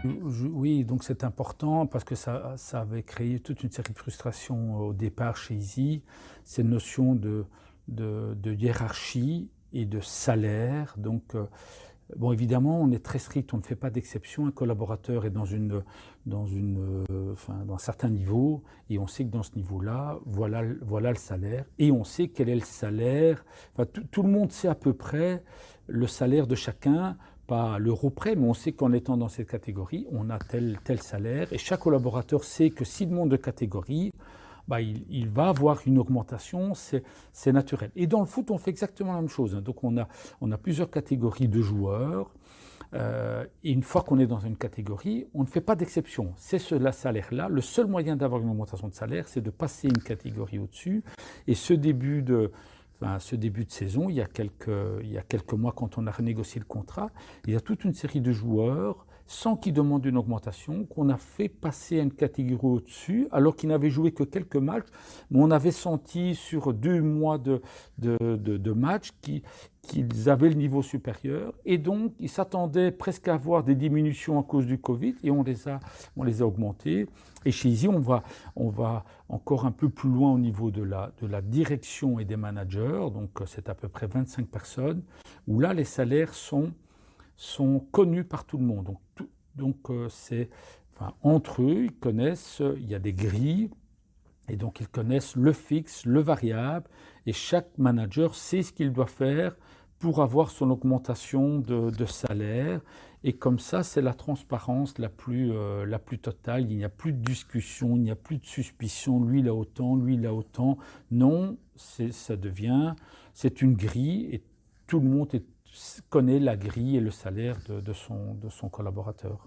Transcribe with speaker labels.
Speaker 1: Oui, donc c'est important parce que ça avait créé toute une série de frustrations au départ chez Easy. Cette notion de hiérarchie et de salaire. Donc, bon, évidemment, on est très strict, on ne fait pas d'exception. Un collaborateur est enfin, dans un certain niveau et on sait que dans ce niveau-là, voilà le salaire. Et on sait quel est le salaire. Enfin, tout le monde sait à peu près le salaire de chacun, pas à l'euro près, mais on sait qu'en étant dans cette catégorie, on a tel salaire. Et chaque collaborateur sait que s'il monte de catégorie, bah, il va avoir une augmentation, c'est naturel. Et dans le foot, on fait exactement la même chose. Donc on a plusieurs catégories de joueurs. Et une fois qu'on est dans une catégorie, on ne fait pas d'exception. C'est ce salaire-là. Le seul moyen d'avoir une augmentation de salaire, c'est de passer une catégorie au-dessus. Et ce début de saison, il y a quelques mois, quand on a renégocié le contrat, il y a toute une série de joueurs, sans qu'ils demandent une augmentation, qu'on a fait passer à une catégorie au-dessus, alors qu'ils n'avaient joué que quelques matchs, mais on avait senti sur 2 mois de matchs qu'ils avaient le niveau supérieur, et donc ils s'attendaient presque à avoir des diminutions à cause du Covid, et on les a augmentés. Et chez Easy, on va encore un peu plus loin au niveau de la direction et des managers, donc c'est à peu près 25 personnes, où là les salaires sont connus par tout le monde. Enfin, entre eux, ils connaissent, il y a des grilles, et donc ils connaissent le fixe, le variable, et chaque manager sait ce qu'il doit faire pour avoir son augmentation de salaire. Et comme ça, c'est la transparence la plus totale. Il n'y a plus de discussion, il n'y a plus de suspicion. Lui, il a autant, lui, il a autant. Non, c'est une grille et tout le monde connaît la grille et le salaire de son collaborateur.